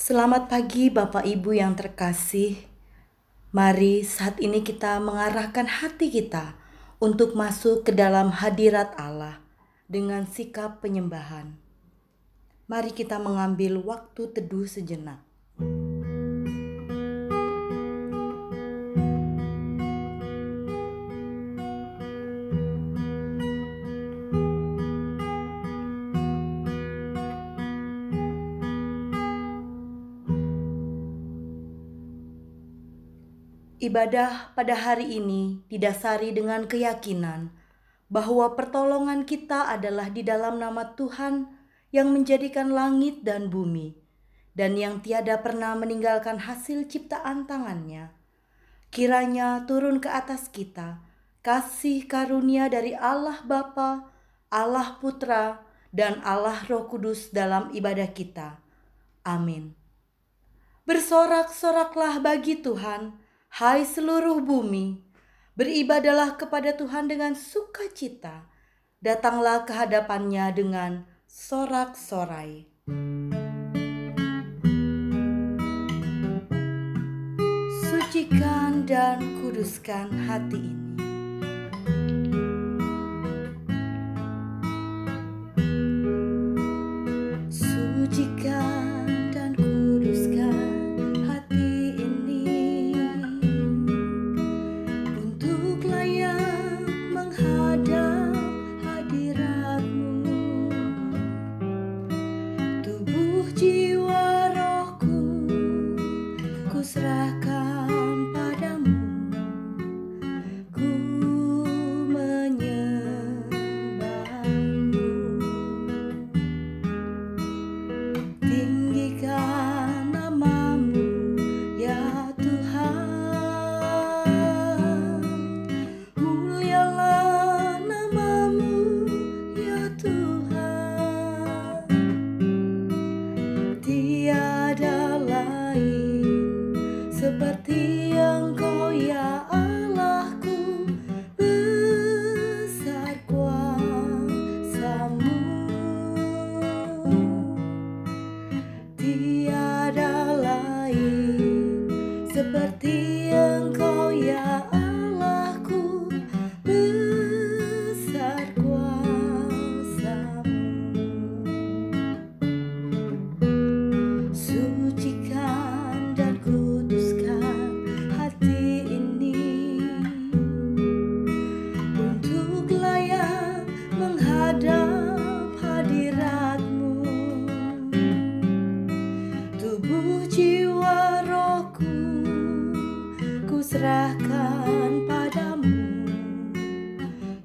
Selamat pagi Bapak Ibu yang terkasih. Mari saat ini kita mengarahkan hati kita untuk masuk ke dalam hadirat Allah dengan sikap penyembahan. Mari kita mengambil waktu teduh sejenak. Ibadah pada hari ini didasari dengan keyakinan bahwa pertolongan kita adalah di dalam nama Tuhan yang menjadikan langit dan bumi, dan yang tiada pernah meninggalkan hasil ciptaan tangannya. Kiranya turun ke atas kita kasih karunia dari Allah Bapa, Allah Putra, dan Allah Roh Kudus dalam ibadah kita. Amin. Bersorak-soraklah bagi Tuhan, hai seluruh bumi. Beribadalah kepada Tuhan dengan sukacita. Datanglah ke hadapannya dengan sorak-sorai. Sucikan dan kuduskan hati ini. Sucikan dan kuduskan hati ini untuk layak menghadap hadirat-Mu. Tubuh, jiwa, rohku kuserahkan padamu. Ku menyembahmu. Tinggikan namamu ya Tuhan. Mulialah namamu ya Tuhan. Tiada lain seperti Engkau ya Allahku, besar kuasa-Mu. Tiada lain seperti Engkau ya Allahku, besar kuasa-Mu. Sucikan dan kuduskan hati ini untuk layak menghadap hadirat-Mu. Tubuh, jiwa, rohku kuserahkan padamu.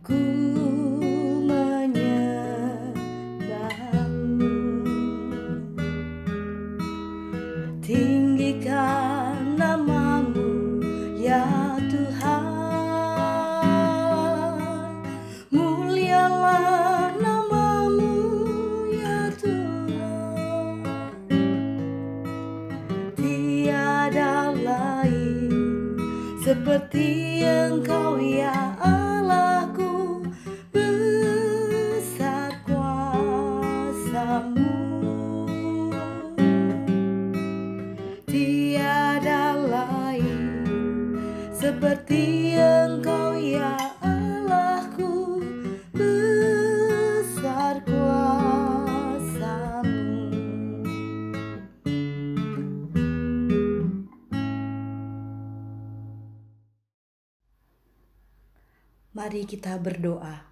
Ku menyembahmu. Tinggikan namamu ya Tuhan. Mulialah namamu ya Tuhan. Tiada lain seperti Engkau ya Allahku, besar kuasa-Mu. Tiada lain seperti Engkau ya Allahku, besar kuasa-Mu. Mari kita berdoa.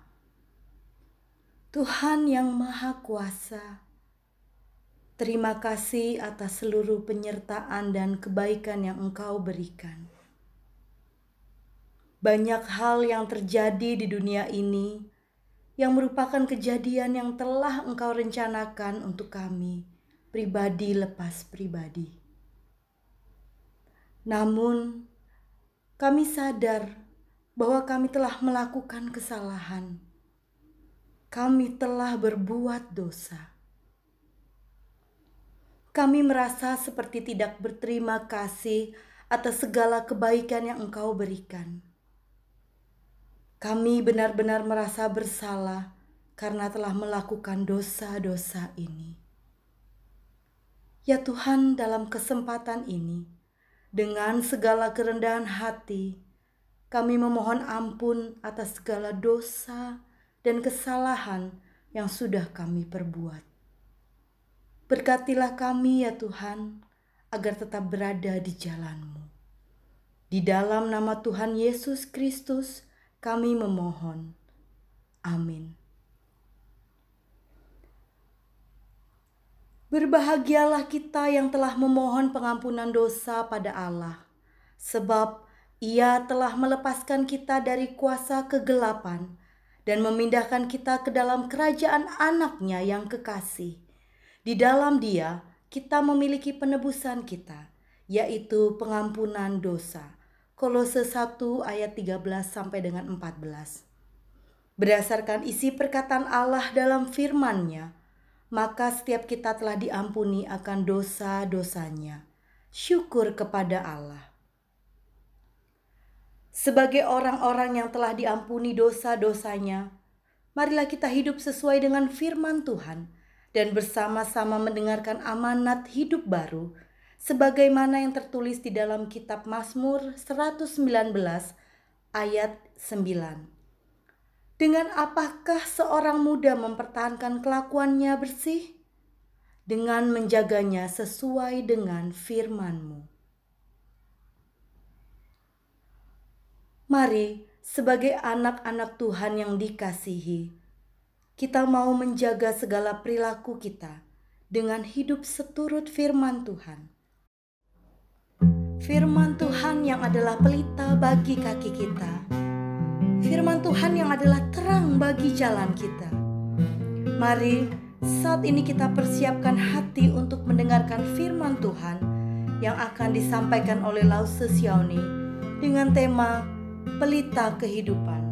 Tuhan yang Maha Kuasa, terima kasih atas seluruh penyertaan dan kebaikan yang Engkau berikan. Banyak hal yang terjadi di dunia ini yang merupakan kejadian yang telah Engkau rencanakan untuk kami, pribadi lepas pribadi. Namun, kami sadar bahwa kami telah melakukan kesalahan. Kami telah berbuat dosa. Kami merasa seperti tidak berterima kasih atas segala kebaikan yang Engkau berikan. Kami benar-benar merasa bersalah karena telah melakukan dosa-dosa ini. Ya Tuhan, dalam kesempatan ini, dengan segala kerendahan hati, kami memohon ampun atas segala dosa dan kesalahan yang sudah kami perbuat. Berkatilah kami ya Tuhan, agar tetap berada di jalan-Mu. Di dalam nama Tuhan Yesus Kristus, kami memohon. Amin. Berbahagialah kita yang telah memohon pengampunan dosa pada Allah, sebab Ia telah melepaskan kita dari kuasa kegelapan dan memindahkan kita ke dalam kerajaan Anak-Nya yang kekasih. Di dalam Dia, kita memiliki penebusan kita, yaitu pengampunan dosa. Kolose 1 ayat 13 sampai dengan 14. Berdasarkan isi perkataan Allah dalam firman-Nya, maka setiap kita telah diampuni akan dosa-dosanya. Syukur kepada Allah. Sebagai orang-orang yang telah diampuni dosa-dosanya, marilah kita hidup sesuai dengan firman Tuhan dan bersama-sama mendengarkan amanat hidup baru, sebagaimana yang tertulis di dalam kitab Mazmur 119 ayat 9. Dengan apakah seorang muda mempertahankan kelakuannya bersih? Dengan menjaganya sesuai dengan firman-Mu. Mari, sebagai anak-anak Tuhan yang dikasihi, kita mau menjaga segala perilaku kita dengan hidup seturut firman Tuhan. Firman Tuhan yang adalah pelita bagi kaki kita. Firman Tuhan yang adalah terang bagi jalan kita. Mari saat ini kita persiapkan hati untuk mendengarkan firman Tuhan yang akan disampaikan oleh Lause Siauni dengan tema Pelita Kehidupan.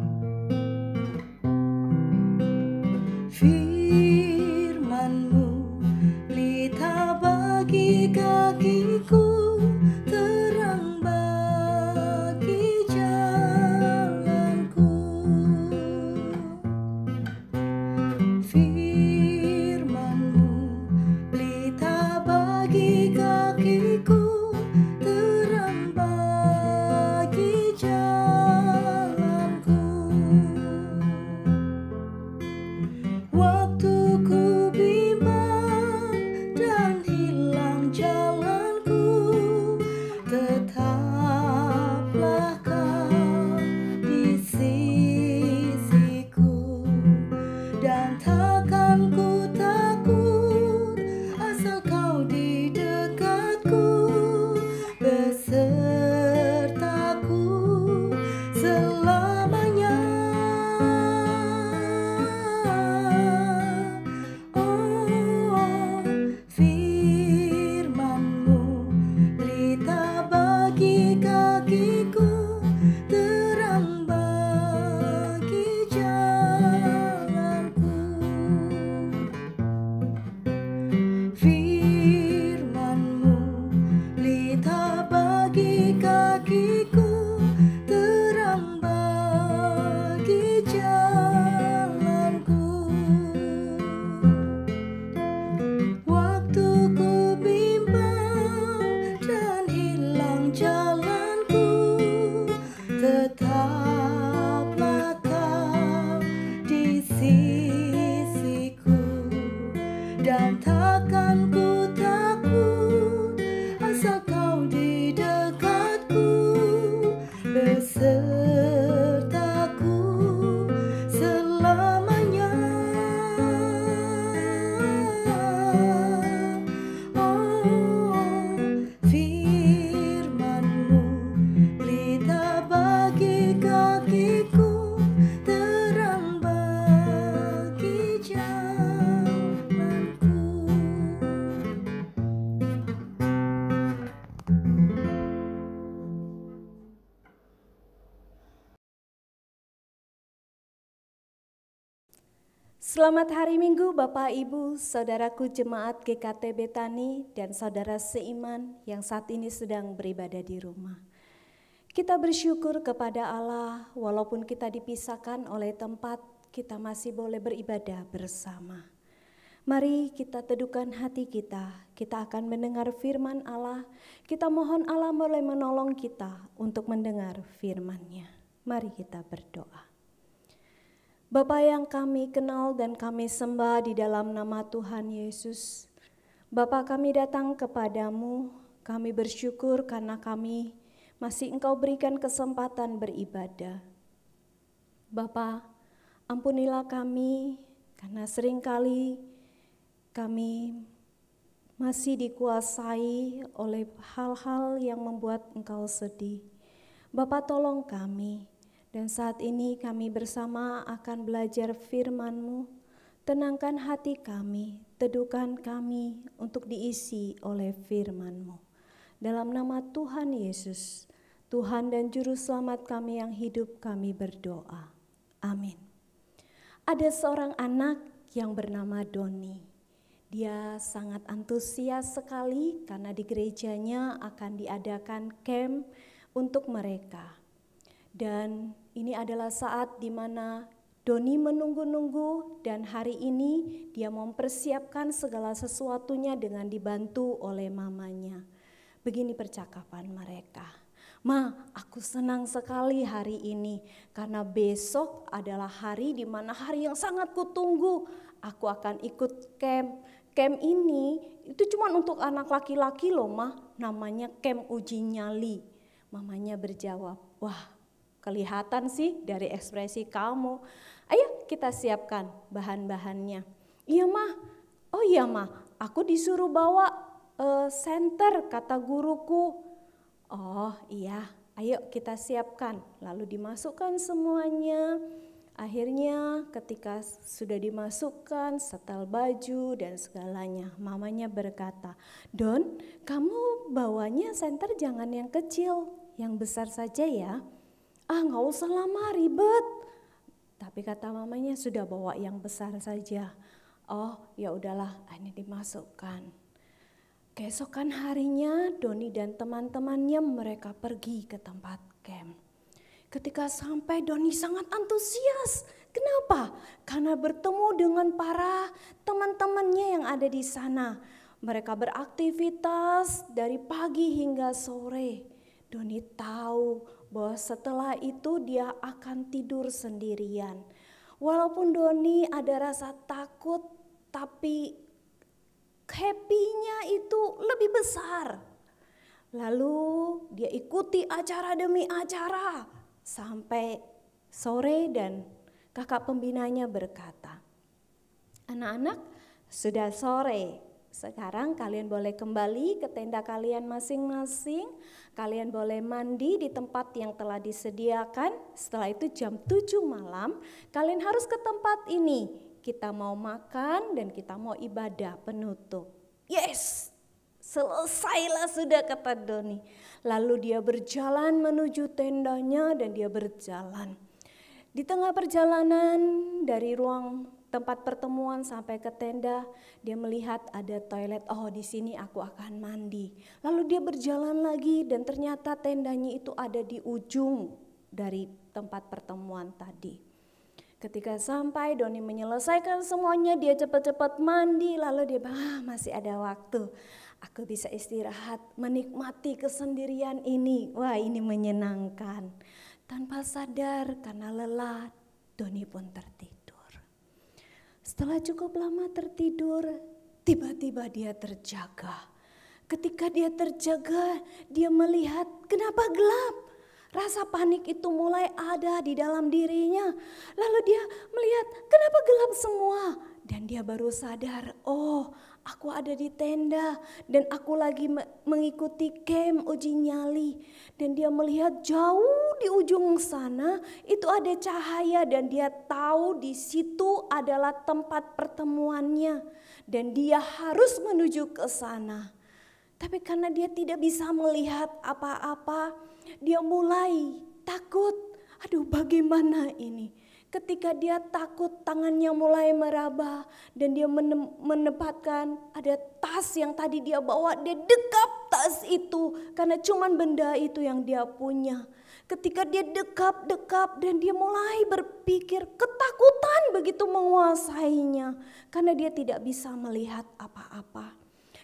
Firman-Mu pelita bagi kakiku, terang bagi jalanku. Firman-Mu pelita bagi kakiku, terang bagi jalanku. Waktu ku bimbang dan hilang jalanku, tetaplah Kau di sisiku, dan takkan ku takut asal Kau di dekatku, besertaku selamanya. Oh, firman-Mu pelita bagi kakiku, terang bagi jalanku. Firman-Mu pelita bagi kakiku, terang bagi jalanku. Waktu ku bimbang dan hilang jalanku, tetaplah Kau di sisiku, dan takkan ku takut asal Kau di dekatku, besertaku selamanya. Oh, firman-Mu pelita bagi kakiku, terang bagi jalanku. Selamat hari Minggu Bapak Ibu, Saudaraku Jemaat GKT Betani dan saudara seiman yang saat ini sedang beribadah di rumah. Kita bersyukur kepada Allah walaupun kita dipisahkan oleh tempat, kita masih boleh beribadah bersama. Mari kita teduhkan hati kita. Kita akan mendengar firman Allah. Kita mohon Allah boleh menolong kita untuk mendengar firman-Nya. Mari kita berdoa. Bapa yang kami kenal dan kami sembah di dalam nama Tuhan Yesus. Bapa, kami datang kepadamu. Kami bersyukur karena kami masih Engkau berikan kesempatan beribadah. Bapa, ampunilah kami karena seringkali kami masih dikuasai oleh hal-hal yang membuat Engkau sedih. Bapa, tolong kami. Dan saat ini kami bersama akan belajar firman-Mu. Tenangkan hati kami, teduhkan kami untuk diisi oleh firman-Mu. Dalam nama Tuhan Yesus, Tuhan dan Juru Selamat kami yang hidup, kami berdoa. Amin. Ada seorang anak yang bernama Doni. Dia sangat antusias sekali karena di gerejanya akan diadakan camp untuk mereka. Dan ini adalah saat di mana Doni menunggu-nunggu dan hari ini dia mempersiapkan segala sesuatunya dengan dibantu oleh mamanya. Begini percakapan mereka. Ma, aku senang sekali hari ini karena besok adalah hari di mana hari yang sangat kutunggu. Aku akan ikut camp. Camp ini itu cuma untuk anak laki-laki loh, Ma. Namanya camp uji nyali. Mamanya berjawab, wah kelihatan sih dari ekspresi kamu. Ayo kita siapkan bahan-bahannya. Iya, Ma. Oh iya, Ma. Aku disuruh bawa senter, kata guruku. Oh iya, ayo kita siapkan. Lalu dimasukkan semuanya. Akhirnya ketika sudah dimasukkan setel baju dan segalanya, mamanya berkata, Don, kamu bawanya senter jangan yang kecil, yang besar saja ya. Ah, nggak usah lama, ribet. Tapi kata mamanya sudah bawa yang besar saja. Oh ya udahlah, ini dimasukkan. Keesokan harinya Doni dan teman-temannya mereka pergi ke tempat camp. Ketika sampai Doni sangat antusias. Kenapa? Karena bertemu dengan para teman-temannya yang ada di sana. Mereka beraktivitas dari pagi hingga sore. Doni tahu bahwa setelah itu dia akan tidur sendirian. Walaupun Doni ada rasa takut, tapi happy-nya itu lebih besar. Lalu dia ikuti acara demi acara. Sampai sore dan kakak pembinanya berkata, anak-anak sudah sore, sekarang kalian boleh kembali ke tenda kalian masing-masing. Kalian boleh mandi di tempat yang telah disediakan. Setelah itu jam 7 malam kalian harus ke tempat ini. Kita mau makan dan kita mau ibadah penutup. Yes! Selesailah sudah, kata Doni. Lalu dia berjalan menuju tendanya dan dia berjalan. Di tengah perjalanan dari ruang tempat pertemuan sampai ke tenda, dia melihat ada toilet. Oh, di sini aku akan mandi. Lalu dia berjalan lagi dan ternyata tendanya itu ada di ujung dari tempat pertemuan tadi. Ketika sampai Doni menyelesaikan semuanya, dia cepat-cepat mandi. Lalu dia masih ada waktu. Aku bisa istirahat, menikmati kesendirian ini. Wah, ini menyenangkan. Tanpa sadar karena lelah, Doni pun tertidur. Setelah cukup lama tertidur, tiba-tiba dia terjaga. Ketika dia terjaga, dia melihat kenapa gelap. Rasa panik itu mulai ada di dalam dirinya. Lalu dia melihat kenapa gelap semua. Dan dia baru sadar, oh aku ada di tenda dan aku lagi mengikuti camp uji nyali. Dan dia melihat jauh di ujung sana itu ada cahaya dan dia tahu di situ adalah tempat pertemuannya. Dan dia harus menuju ke sana. Tapi karena dia tidak bisa melihat apa-apa, dia mulai takut. Aduh, bagaimana ini? Ketika dia takut, tangannya mulai meraba dan dia menempatkan ada tas yang tadi dia bawa. Dia dekap tas itu karena cuman benda itu yang dia punya. Ketika dia dekap dan dia mulai berpikir, ketakutan begitu menguasainya karena dia tidak bisa melihat apa-apa.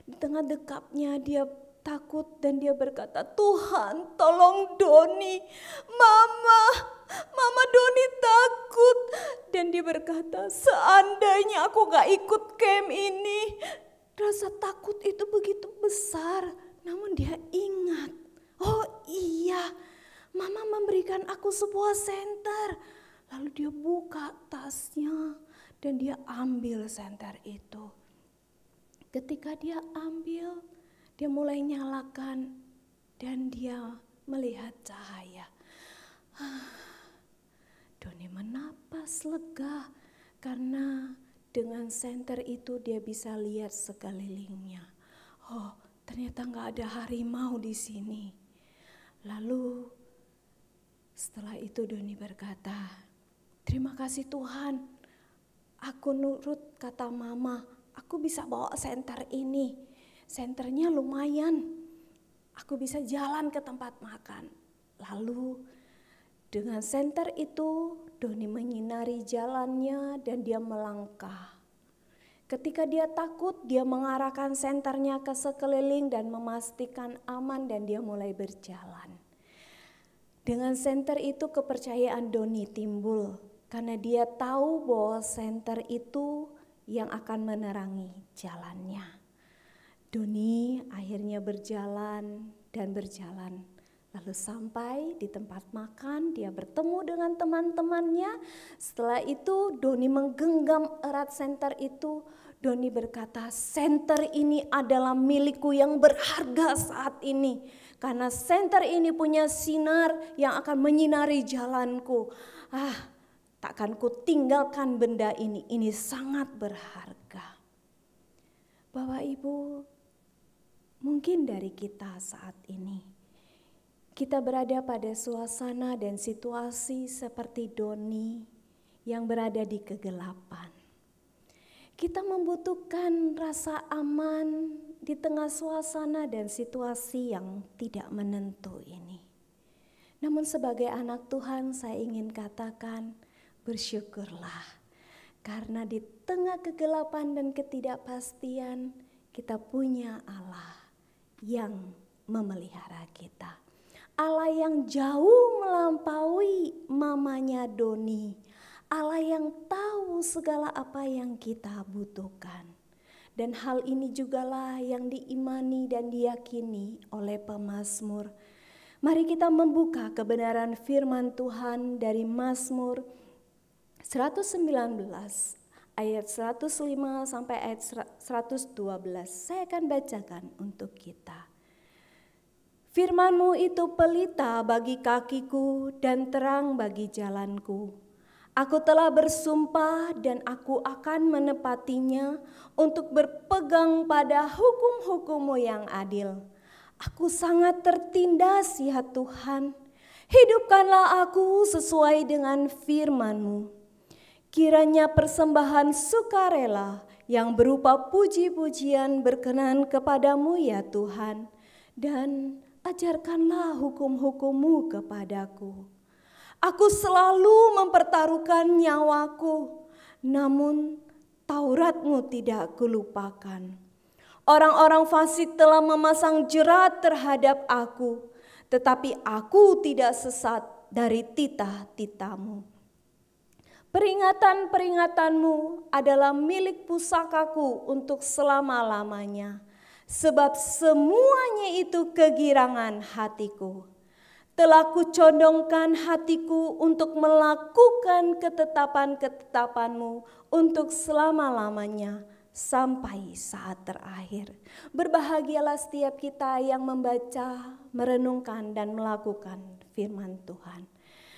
Di tengah dekapnya dia takut dan dia berkata, Tuhan tolong Doni, Mama Doni takut. Dan dia berkata, seandainya aku gak ikut camp ini. Rasa takut itu begitu besar, namun dia ingat, oh iya, Mama memberikan aku sebuah senter. Lalu dia buka tasnya dan dia ambil senter itu. Ketika dia ambil, dia mulai nyalakan dan dia melihat cahaya. Doni menapas lega karena dengan senter itu dia bisa lihat sekelilingnya. Oh, ternyata gak ada harimau di sini. Lalu setelah itu Doni berkata, terima kasih Tuhan, aku nurut kata Mama, aku bisa bawa senter ini. Senternya lumayan, aku bisa jalan ke tempat makan. Lalu dengan senter itu Doni menyinari jalannya dan dia melangkah. Ketika dia takut, dia mengarahkan senternya ke sekeliling dan memastikan aman dan dia mulai berjalan. Dengan senter itu kepercayaan Doni timbul karena dia tahu bahwa senter itu yang akan menerangi jalannya. Doni akhirnya berjalan dan berjalan. Lalu sampai di tempat makan, dia bertemu dengan teman-temannya. Setelah itu Doni menggenggam erat senter itu. Doni berkata, senter ini adalah milikku yang berharga saat ini. Karena senter ini punya sinar yang akan menyinari jalanku. Takkan ku tinggalkan benda ini sangat berharga. Bapak Ibu, mungkin dari kita saat ini, kita berada pada suasana dan situasi seperti Doni yang berada di kegelapan. Kita membutuhkan rasa aman di tengah suasana dan situasi yang tidak menentu ini. Namun sebagai anak Tuhan saya ingin katakan bersyukurlah. Karena di tengah kegelapan dan ketidakpastian kita punya Allah yang memelihara kita. Allah yang jauh melampaui mamanya Doni. Allah yang tahu segala apa yang kita butuhkan. Dan hal ini jugalah yang diimani dan diyakini oleh pemazmur. Mari kita membuka kebenaran firman Tuhan dari Mazmur 119 ayat 105 sampai ayat 112. Saya akan bacakan untuk kita. Firman-Mu itu pelita bagi kakiku dan terang bagi jalanku. Aku telah bersumpah dan aku akan menepatinya untuk berpegang pada hukum-hukum-Mu yang adil. Aku sangat tertindas ya Tuhan. Hidupkanlah aku sesuai dengan firman-Mu. Kiranya persembahan sukarela yang berupa puji-pujian berkenan kepadamu ya Tuhan. Dan ajarkanlah hukum-hukum-Mu kepadaku. Aku selalu mempertaruhkan nyawaku, namun Taurat-Mu tidak kulupakan. Orang-orang fasik telah memasang jerat terhadap aku, tetapi aku tidak sesat dari titah-titah-Mu. Peringatan-peringatan-Mu adalah milik pusakaku untuk selama-lamanya, sebab semuanya itu kegirangan hatiku. Telah kucondongkan hatiku untuk melakukan ketetapan-ketetapan-Mu untuk selama-lamanya sampai saat terakhir. Berbahagialah setiap kita yang membaca, merenungkan dan melakukan firman Tuhan.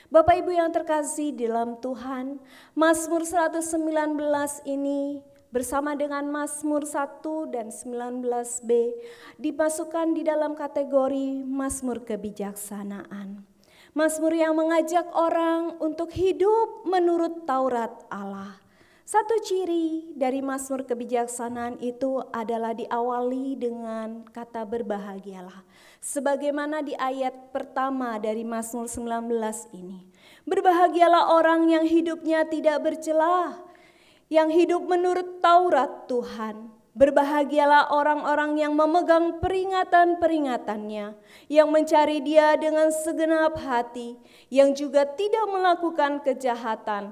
Bapak Ibu yang terkasih di dalam Tuhan, Mazmur 119 ini bersama dengan Mazmur 1 dan 19b dimasukkan di dalam kategori Mazmur kebijaksanaan. Mazmur yang mengajak orang untuk hidup menurut Taurat Allah. Satu ciri dari Mazmur kebijaksanaan itu adalah diawali dengan kata berbahagialah. Sebagaimana di ayat pertama dari Mazmur 19 ini. Berbahagialah orang yang hidupnya tidak bercelah, yang hidup menurut Taurat Tuhan. Berbahagialah orang-orang yang memegang peringatan-peringatannya, yang mencari Dia dengan segenap hati, yang juga tidak melakukan kejahatan,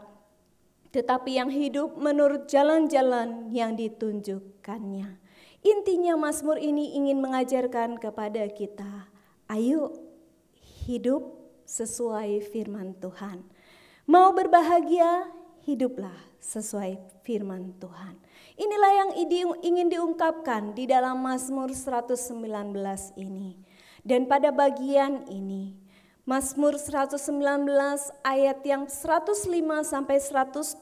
tetapi yang hidup menurut jalan-jalan yang ditunjukkannya. Intinya Mazmur ini ingin mengajarkan kepada kita, ayo hidup sesuai firman Tuhan. Mau berbahagia, hiduplah sesuai firman Tuhan. Inilah yang ingin diungkapkan di dalam Mazmur 119 ini. Dan pada bagian ini, Mazmur 119 ayat yang 105 sampai 112,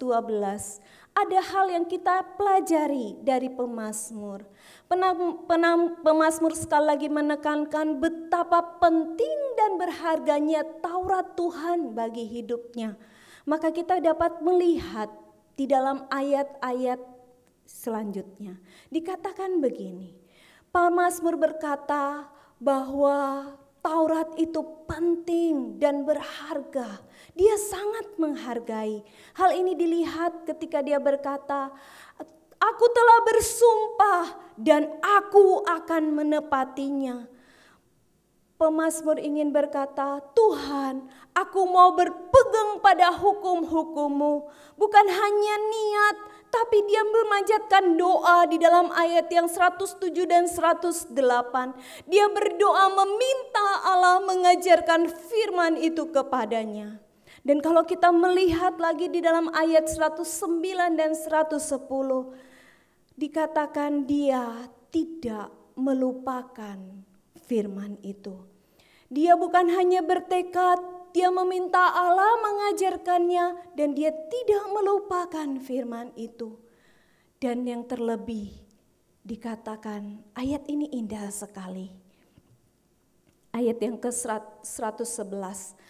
ada hal yang kita pelajari dari pemazmur. Pemazmur sekali lagi menekankan betapa penting dan berharganya Taurat Tuhan bagi hidupnya. Maka kita dapat melihat di dalam ayat-ayat selanjutnya. Dikatakan begini, pemazmur berkata bahwa Taurat itu penting dan berharga. Dia sangat menghargai. Hal ini dilihat ketika dia berkata, aku telah bersumpah dan aku akan menepatinya. Pemazmur ingin berkata, Tuhan, aku mau berpegang pada hukum-hukum-Mu. Bukan hanya niat, tapi dia memanjatkan doa di dalam ayat yang 107 dan 108. Dia berdoa meminta Allah mengajarkan firman itu kepadanya. Dan kalau kita melihat lagi di dalam ayat 109 dan 110, dikatakan dia tidak melupakan firman itu. Dia bukan hanya bertekad, dia meminta Allah mengajarkannya dan dia tidak melupakan firman itu. Dan yang terlebih dikatakan ayat ini indah sekali. Ayat yang ke-111.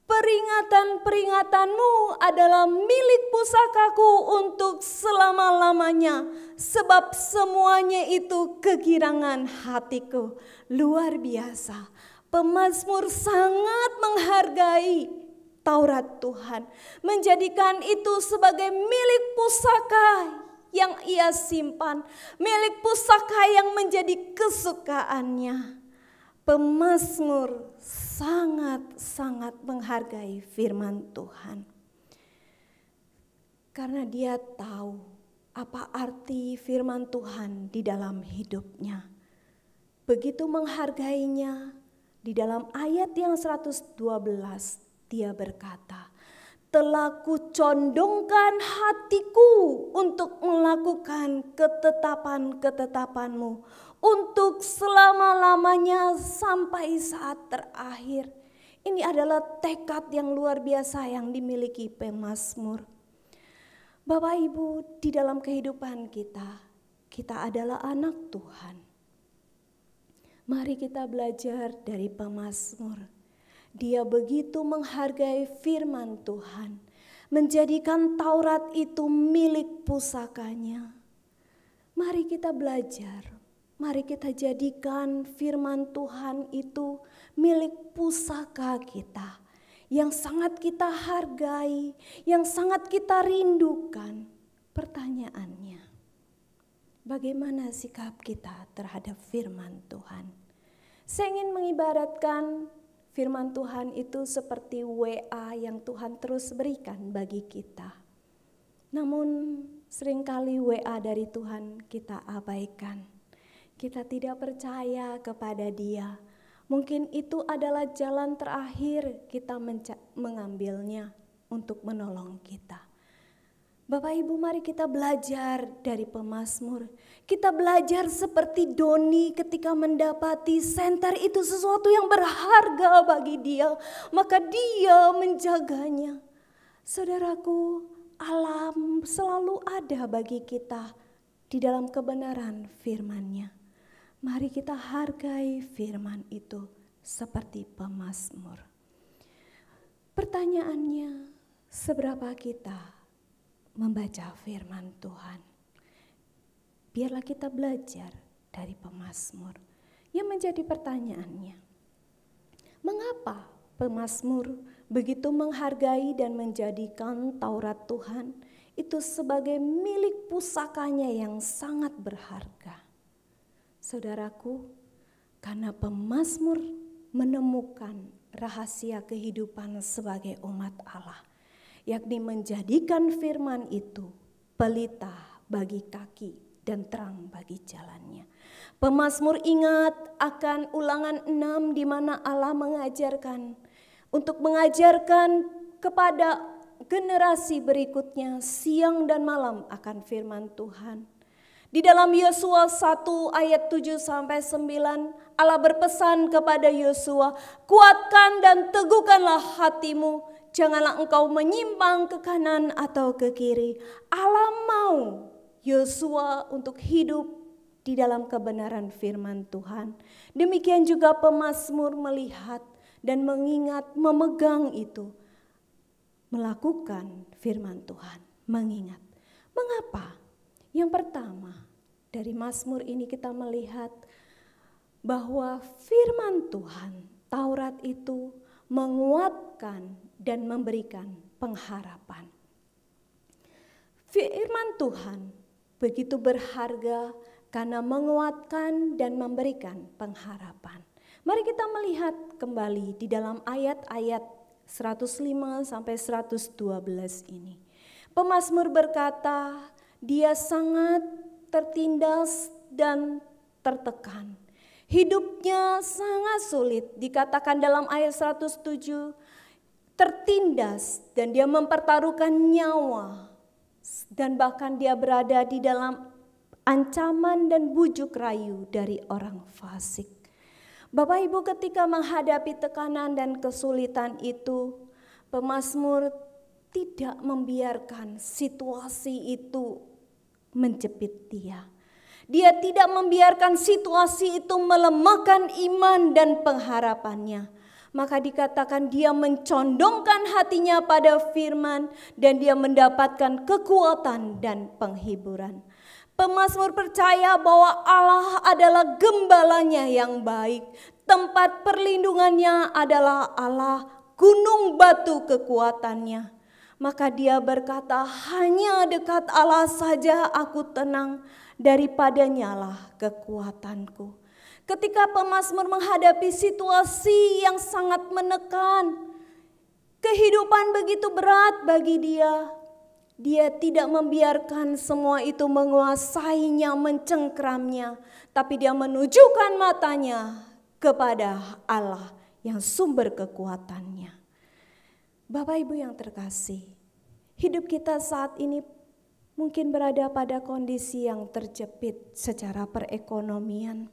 Peringatan-peringatanmu adalah milik pusakaku untuk selama-lamanya, sebab semuanya itu kegirangan hatiku. Luar biasa, pemazmur sangat menghargai Taurat Tuhan, menjadikan itu sebagai milik pusaka yang ia simpan, milik pusaka yang menjadi kesukaannya. Pemazmur sangat-sangat menghargai firman Tuhan. Karena dia tahu apa arti firman Tuhan di dalam hidupnya. Begitu menghargainya, di dalam ayat yang 112 dia berkata, telah kucondongkan hatiku untuk melakukan ketetapan-ketetapanmu untuk selama-lamanya sampai saat terakhir. Ini adalah tekad yang luar biasa yang dimiliki pemazmur. Bapak Ibu, di dalam kehidupan kita adalah anak Tuhan. Mari kita belajar dari pemazmur. Dia begitu menghargai firman Tuhan, menjadikan Taurat itu milik pusakanya. Mari kita belajar, mari kita jadikan firman Tuhan itu milik pusaka kita, yang sangat kita hargai, yang sangat kita rindukan. Pertanyaannya, bagaimana sikap kita terhadap firman Tuhan? Saya ingin mengibaratkan firman Tuhan itu seperti WA yang Tuhan terus berikan bagi kita. Namun seringkali WA dari Tuhan kita abaikan. Kita tidak percaya kepada Dia. Mungkin itu adalah jalan terakhir kita mengambilnya untuk menolong kita. Bapak Ibu, mari kita belajar dari pemazmur. Kita belajar seperti Doni ketika mendapati senter itu sesuatu yang berharga bagi dia, maka dia menjaganya. Saudaraku, alam selalu ada bagi kita di dalam kebenaran firman-Nya. Mari kita hargai firman itu seperti pemazmur. Pertanyaannya, seberapa kita membaca firman Tuhan. Biarlah kita belajar dari pemazmur. Yang menjadi pertanyaannya, mengapa pemazmur begitu menghargai dan menjadikan Taurat Tuhan itu sebagai milik pusakanya yang sangat berharga? Saudaraku, karena pemazmur menemukan rahasia kehidupan sebagai umat Allah, yakni menjadikan firman itu pelita bagi kaki dan terang bagi jalannya. Pemazmur ingat akan Ulangan 6 di mana Allah mengajarkan kepada generasi berikutnya siang dan malam akan firman Tuhan. Di dalam Yosua 1 ayat 7 sampai 9, Allah berpesan kepada Yosua, "Kuatkan dan teguhkanlah hatimu, janganlah engkau menyimpang ke kanan atau ke kiri." Allah mau Yosua untuk hidup di dalam kebenaran firman Tuhan. Demikian juga pemazmur melihat dan mengingat, memegang itu, melakukan firman Tuhan, mengingat. Mengapa? Yang pertama, dari Mazmur ini kita melihat bahwa firman Tuhan, Taurat itu menguatkan dan memberikan pengharapan. Firman Tuhan begitu berharga karena menguatkan dan memberikan pengharapan. Mari kita melihat kembali di dalam ayat-ayat 105 sampai 112 ini. Pemazmur berkata, dia sangat tertindas dan tertekan. Hidupnya sangat sulit, dikatakan dalam ayat 107, tertindas dan dia mempertaruhkan nyawa. Dan bahkan dia berada di dalam ancaman dan bujuk rayu dari orang fasik. Bapak Ibu, ketika menghadapi tekanan dan kesulitan itu, pemazmur tidak membiarkan situasi itu menjepit dia. Dia tidak membiarkan situasi itu melemahkan iman dan pengharapannya. Maka dikatakan dia mencondongkan hatinya pada firman dan dia mendapatkan kekuatan dan penghiburan. Pemazmur percaya bahwa Allah adalah gembalanya yang baik. Tempat perlindungannya adalah Allah, gunung batu kekuatannya. Maka dia berkata, hanya dekat Allah saja aku tenang, daripadanya lah kekuatanku. Ketika pemazmur menghadapi situasi yang sangat menekan, kehidupan begitu berat bagi dia, dia tidak membiarkan semua itu menguasainya, mencengkramnya, tapi dia menunjukkan matanya kepada Allah yang sumber kekuatannya. Bapak Ibu yang terkasih, hidup kita saat ini mungkin berada pada kondisi yang terjepit secara perekonomian.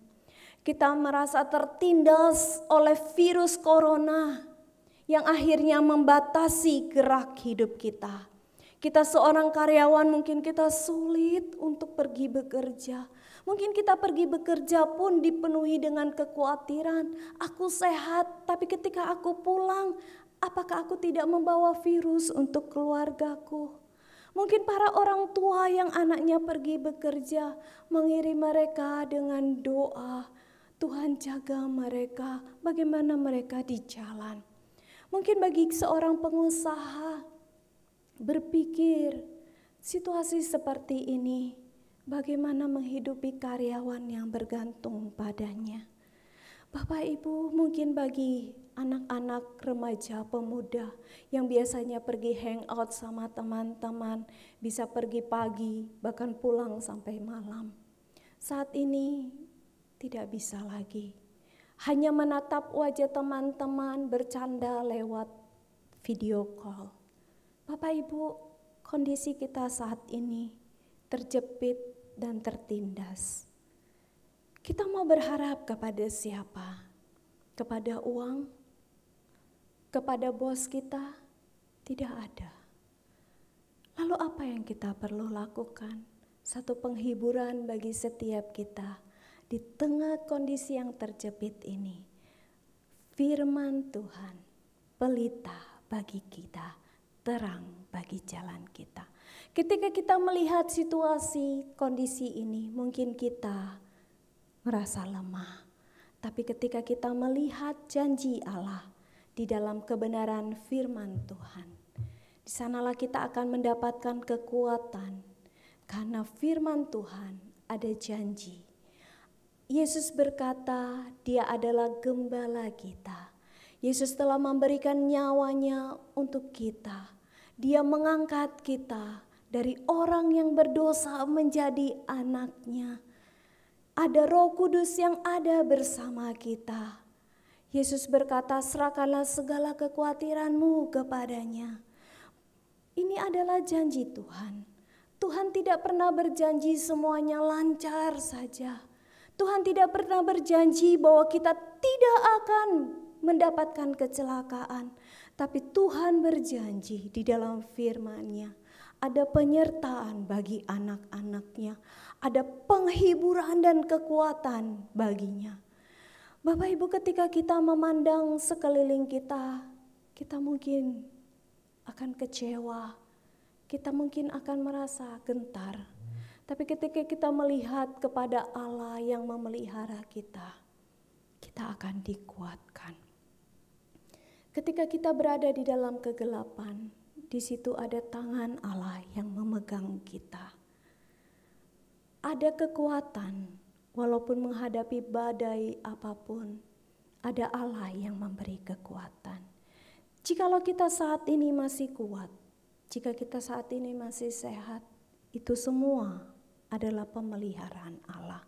Kita merasa tertindas oleh virus corona yang akhirnya membatasi gerak hidup kita. Kita seorang karyawan mungkin kita sulit untuk pergi bekerja. Mungkin kita pergi bekerja pun dipenuhi dengan kekhawatiran. Aku sehat, tapi ketika aku pulang, apakah aku tidak membawa virus untuk keluargaku? Mungkin para orang tua yang anaknya pergi bekerja mengirim mereka dengan doa. Tuhan jaga mereka, bagaimana mereka di jalan. Mungkin bagi seorang pengusaha berpikir situasi seperti ini, bagaimana menghidupi karyawan yang bergantung padanya. Bapak Ibu, mungkin bagi anak-anak, remaja, pemuda yang biasanya pergi hangout sama teman-teman, bisa pergi pagi, bahkan pulang sampai malam. Saat ini tidak bisa lagi. Hanya menatap wajah teman-teman, bercanda lewat video call. Bapak Ibu, kondisi kita saat ini terjepit dan tertindas. Kita mau berharap kepada siapa? Kepada uang? Kepada bos kita? Tidak ada. Lalu apa yang kita perlu lakukan? Satu penghiburan bagi setiap kita di tengah kondisi yang terjepit ini. Firman Tuhan, pelita bagi kita, terang bagi jalan kita. Ketika kita melihat situasi, kondisi ini, mungkin kita merasa lemah. Tapi ketika kita melihat janji Allah di dalam kebenaran firman Tuhan, di sanalah kita akan mendapatkan kekuatan. Karena firman Tuhan ada janji. Yesus berkata, Dia adalah gembala kita. Yesus telah memberikan nyawanya untuk kita. Dia mengangkat kita dari orang yang berdosa menjadi anaknya. Ada Roh Kudus yang ada bersama kita. Yesus berkata, serahkanlah segala kekhawatiranmu kepadanya. Ini adalah janji Tuhan. Tuhan tidak pernah berjanji semuanya lancar saja. Tuhan tidak pernah berjanji bahwa kita tidak akan mendapatkan kecelakaan. Tapi Tuhan berjanji di dalam firman-Nya. Ada penyertaan bagi anak-anaknya. Ada penghiburan dan kekuatan baginya. Bapak Ibu, ketika kita memandang sekeliling kita, kita mungkin akan kecewa. Kita mungkin akan merasa gentar. Tapi ketika kita melihat kepada Allah yang memelihara kita, kita akan dikuatkan. Ketika kita berada di dalam kegelapan, di situ ada tangan Allah yang memegang kita. Ada kekuatan, walaupun menghadapi badai apapun, ada Allah yang memberi kekuatan. Jikalau kita saat ini masih kuat, jika kita saat ini masih sehat, itu semua adalah pemeliharaan Allah.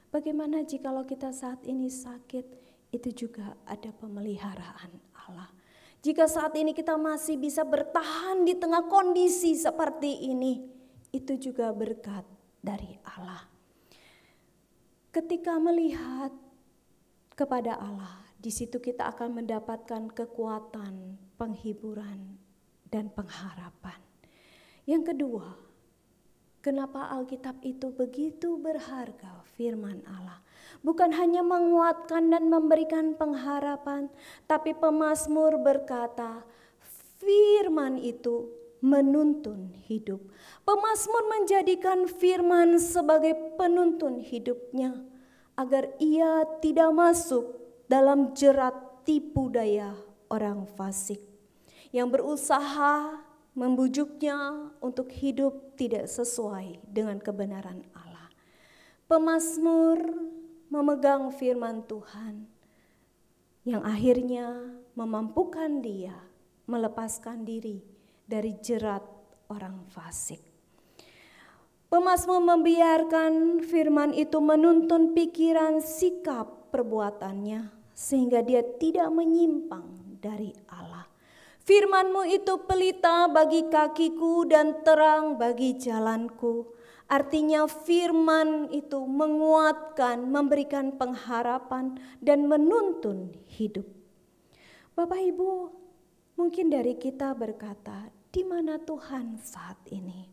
Bagaimana jikalau kita saat ini sakit, itu juga ada pemeliharaan Allah. Jika saat ini kita masih bisa bertahan di tengah kondisi seperti ini, itu juga berkat dari Allah. Ketika melihat kepada Allah, di situ kita akan mendapatkan kekuatan, penghiburan, dan pengharapan. Yang kedua, kenapa Alkitab itu begitu berharga firman Allah? Bukan hanya menguatkan dan memberikan pengharapan, tapi pemazmur berkata, firman itu menuntun hidup. Pemazmur menjadikan firman sebagai penuntun hidupnya, agar ia tidak masuk dalam jerat tipu daya orang fasik yang berusaha membujuknya untuk hidup tidak sesuai dengan kebenaran Allah. Pemazmur memegang firman Tuhan yang akhirnya memampukan dia melepaskan diri dari jerat orang fasik. Pemazmur membiarkan firman itu menuntun pikiran, sikap, perbuatannya sehingga dia tidak menyimpang dari Allah. Firman-Mu itu pelita bagi kakiku dan terang bagi jalanku. Artinya firman itu menguatkan, memberikan pengharapan dan menuntun hidup. Bapak Ibu, mungkin dari kita berkata, di mana Tuhan saat ini?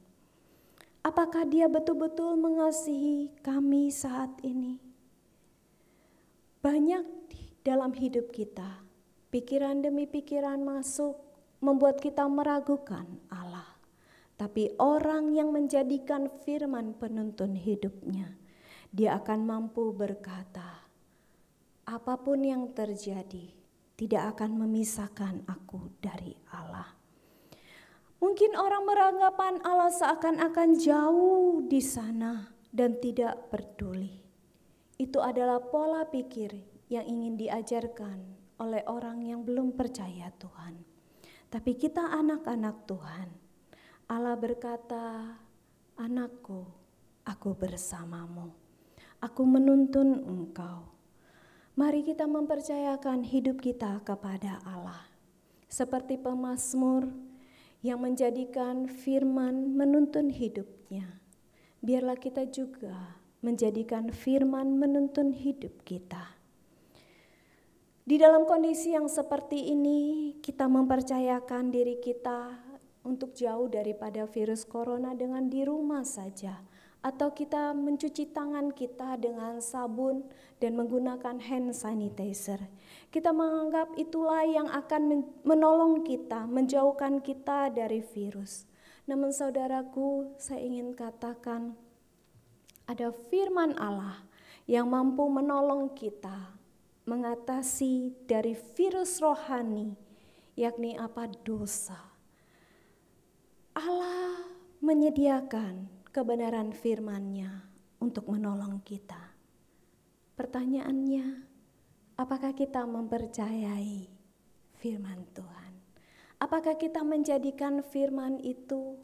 Apakah Dia betul-betul mengasihi kami saat ini? Banyak dalam hidup kita, pikiran demi pikiran masuk, membuat kita meragukan Allah. Tapi orang yang menjadikan firman penuntun hidupnya, dia akan mampu berkata, apapun yang terjadi tidak akan memisahkan aku dari Allah. Mungkin orang beranggapan Allah seakan-akan jauh di sana dan tidak peduli. Itu adalah pola pikir yang ingin diajarkan oleh orang yang belum percaya Tuhan. Tapi kita anak-anak Tuhan, Allah berkata, anakku, aku bersamamu. Aku menuntun engkau. Mari kita mempercayakan hidup kita kepada Allah. Seperti pemazmur yang menjadikan firman menuntun hidupnya. Biarlah kita juga menjadikan firman menuntun hidup kita. Di dalam kondisi yang seperti ini, kita mempercayakan diri kita untuk jauh daripada virus corona dengan di rumah saja, atau kita mencuci tangan kita dengan sabun dan menggunakan hand sanitizer. Kita menganggap itulah yang akan menolong kita, menjauhkan kita dari virus. Namun saudaraku, saya ingin katakan ada firman Allah yang mampu menolong kita mengatasi dari virus rohani, yakni apa? Dosa. Allah menyediakan kebenaran firman-Nya untuk menolong kita. Pertanyaannya, apakah kita mempercayai firman Tuhan? Apakah kita menjadikan firman itu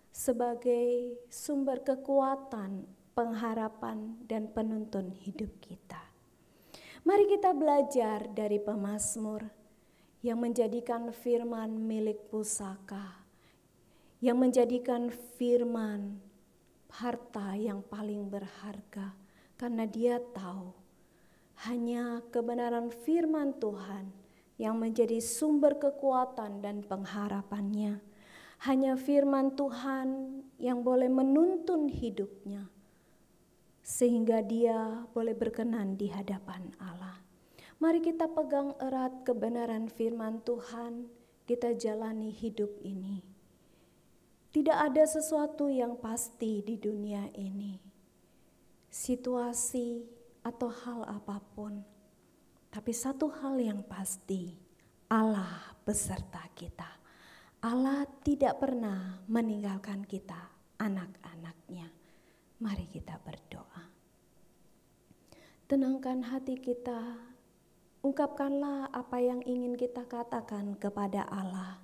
sebagai sumber kekuatan, pengharapan, dan penuntun hidup kita? Mari kita belajar dari pemazmur yang menjadikan firman milik pusaka, yang menjadikan firman harta yang paling berharga, karena dia tahu hanya kebenaran firman Tuhan yang menjadi sumber kekuatan dan pengharapannya. Hanya firman Tuhan yang boleh menuntun hidupnya, sehingga dia boleh berkenan di hadapan Allah. Mari kita pegang erat kebenaran firman Tuhan, kita jalani hidup ini. Tidak ada sesuatu yang pasti di dunia ini, situasi atau hal apapun. Tapi satu hal yang pasti, Allah beserta kita. Allah tidak pernah meninggalkan kita, anak-anaknya. Mari kita berdoa. Tenangkan hati kita, ungkapkanlah apa yang ingin kita katakan kepada Allah.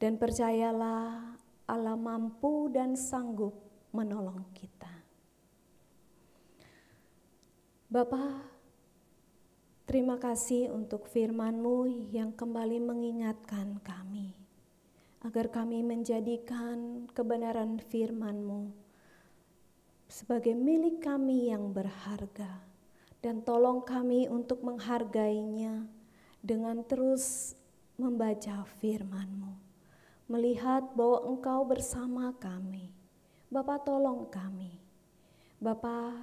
Dan percayalah Allah mampu dan sanggup menolong kita. Bapa, terima kasih untuk firman-Mu yang kembali mengingatkan kami, agar kami menjadikan kebenaran firman-Mu sebagai milik kami yang berharga, dan tolong kami untuk menghargainya dengan terus membaca firman-Mu, melihat bahwa Engkau bersama kami. Bapa, tolong kami. Bapa,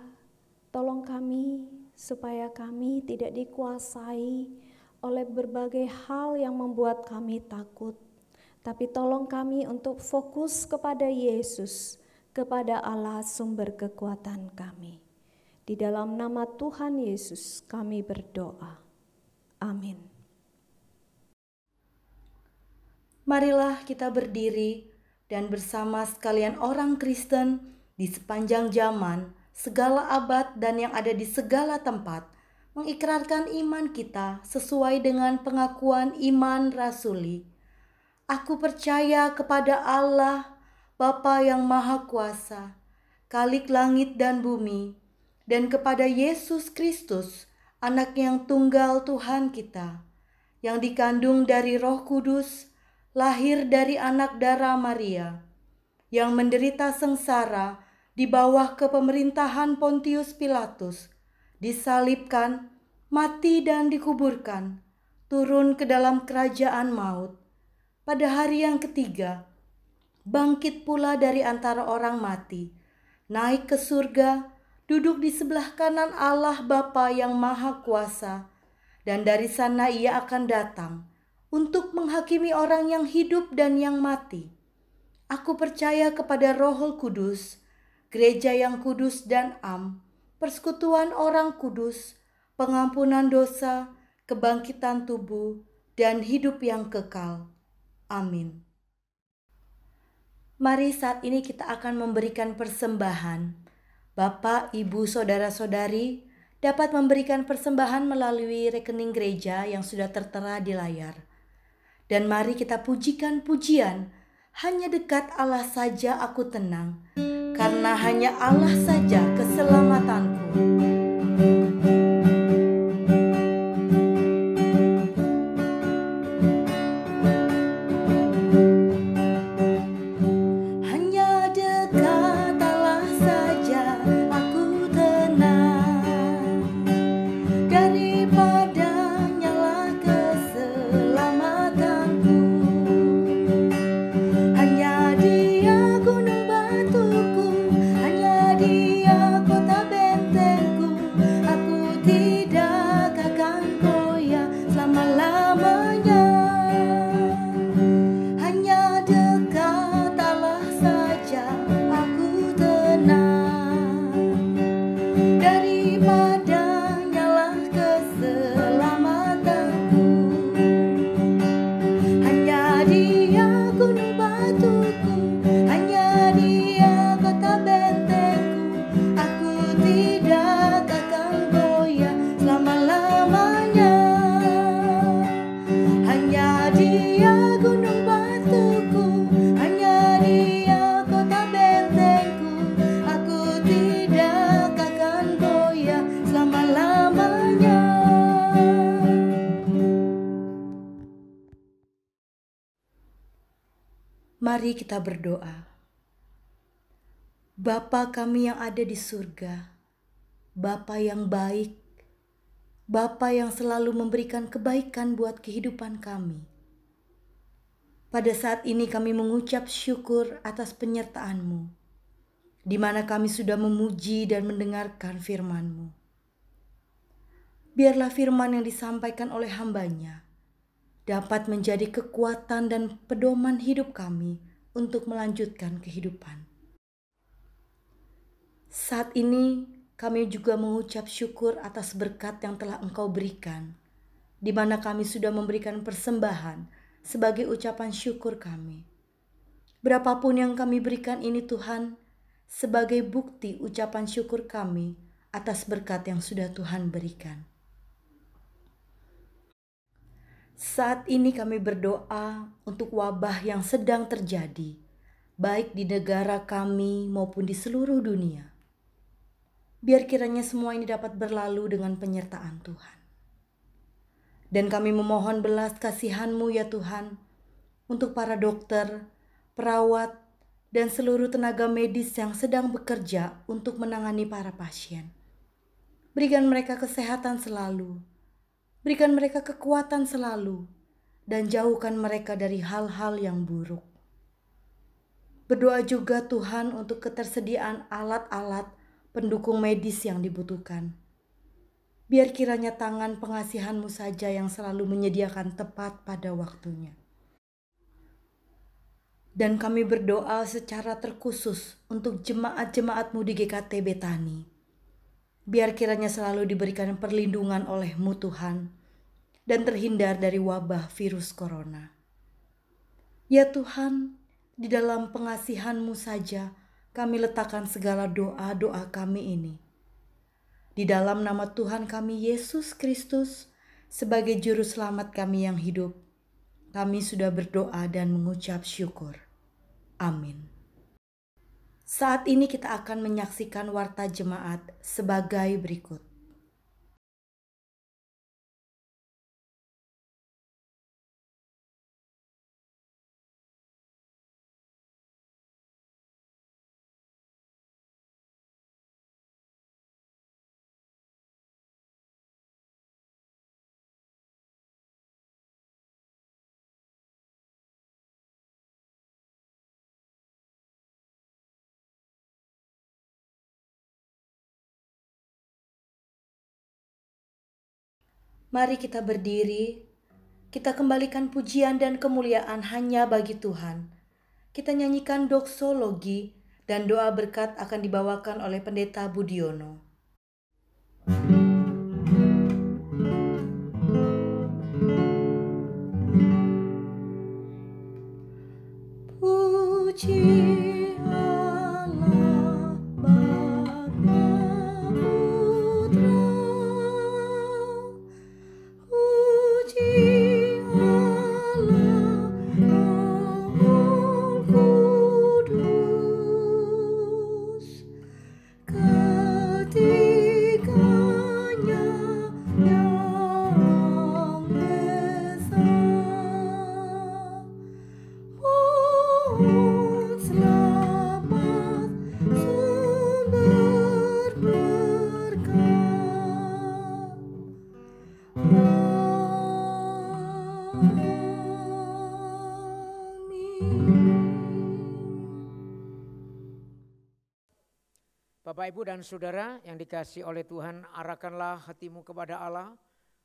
tolong kami supaya kami tidak dikuasai oleh berbagai hal yang membuat kami takut, tapi tolong kami untuk fokus kepada Yesus, kepada Allah sumber kekuatan kami. Di dalam nama Tuhan Yesus kami berdoa. Amin. Marilah kita berdiri dan bersama sekalian orang Kristen di sepanjang zaman, segala abad dan yang ada di segala tempat, mengikrarkan iman kita sesuai dengan pengakuan iman rasuli. Aku percaya kepada Allah, Bapa yang Maha Kuasa, Khalik langit dan bumi, dan kepada Yesus Kristus, Anak yang tunggal Tuhan kita, yang dikandung dari Roh Kudus, lahir dari anak darah Maria, yang menderita sengsara di bawah kepemerintahan Pontius Pilatus, disalibkan, mati dan dikuburkan, turun ke dalam kerajaan maut. Pada hari yang ketiga, bangkit pula dari antara orang mati, naik ke surga, duduk di sebelah kanan Allah Bapa yang Maha Kuasa, dan dari sana Ia akan datang untuk menghakimi orang yang hidup dan yang mati. Aku percaya kepada Roh Kudus, gereja yang kudus dan am, persekutuan orang kudus, pengampunan dosa, kebangkitan tubuh, dan hidup yang kekal. Amin. Mari saat ini kita akan memberikan persembahan. Bapak, Ibu, Saudara-saudari dapat memberikan persembahan melalui rekening gereja yang sudah tertera di layar. Dan mari kita pujikan pujian, hanya dekat Allah saja aku tenang, karena hanya Allah saja keselamatanku. Hanya Dia gunung batuku, hanya Mari kita berdoa. Bapa kami yang ada di surga, Bapa yang baik, Bapa yang selalu memberikan kebaikan buat kehidupan kami. Pada saat ini kami mengucap syukur atas penyertaan-Mu, di mana kami sudah memuji dan mendengarkan firman-Mu. Biarlah firman yang disampaikan oleh hamba-Nya dapat menjadi kekuatan dan pedoman hidup kami untuk melanjutkan kehidupan. Saat ini kami juga mengucap syukur atas berkat yang telah Engkau berikan, di mana kami sudah memberikan persembahan sebagai ucapan syukur kami. Berapapun yang kami berikan ini Tuhan, sebagai bukti ucapan syukur kami atas berkat yang sudah Tuhan berikan. Saat ini kami berdoa untuk wabah yang sedang terjadi, baik di negara kami maupun di seluruh dunia. Biar kiranya semua ini dapat berlalu dengan penyertaan Tuhan. Dan kami memohon belas kasihan-Mu ya Tuhan, untuk para dokter, perawat, dan seluruh tenaga medis yang sedang bekerja untuk menangani para pasien. Berikan mereka kesehatan selalu, berikan mereka kekuatan selalu, dan jauhkan mereka dari hal-hal yang buruk. Berdoa juga Tuhan untuk ketersediaan alat-alat pendukung medis yang dibutuhkan. Biar kiranya tangan pengasihan-Mu saja yang selalu menyediakan tepat pada waktunya. Dan kami berdoa secara terkhusus untuk jemaat-jemaat-Mu di GKT Betani. Biar kiranya selalu diberikan perlindungan oleh-Mu Tuhan dan terhindar dari wabah virus corona. Ya Tuhan, di dalam pengasihan-Mu saja kami letakkan segala doa-doa kami ini. Di dalam nama Tuhan kami Yesus Kristus sebagai juru selamat kami yang hidup, kami sudah berdoa dan mengucap syukur. Amin. Saat ini kita akan menyaksikan warta jemaat sebagai berikut. Mari kita berdiri, kita kembalikan pujian dan kemuliaan hanya bagi Tuhan. Kita nyanyikan doksologi dan doa berkat akan dibawakan oleh Pendeta Budiono. Puji Bapak, Ibu, dan Saudara yang dikasihi oleh Tuhan, arahkanlah hatimu kepada Allah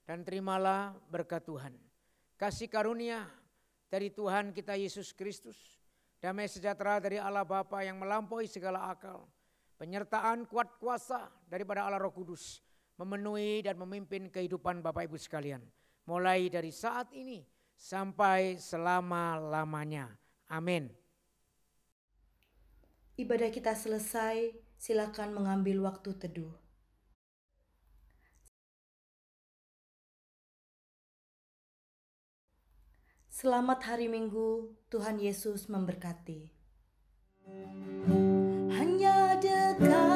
dan terimalah berkat Tuhan. Kasih karunia dari Tuhan kita Yesus Kristus, damai sejahtera dari Allah Bapa yang melampaui segala akal, penyertaan kuat kuasa daripada Allah Roh Kudus, memenuhi dan memimpin kehidupan Bapak Ibu sekalian, mulai dari saat ini sampai selama-lamanya. Amin. Ibadah kita selesai, silakan mengambil waktu teduh. Selamat hari Minggu, Tuhan Yesus memberkati. Hanya dekat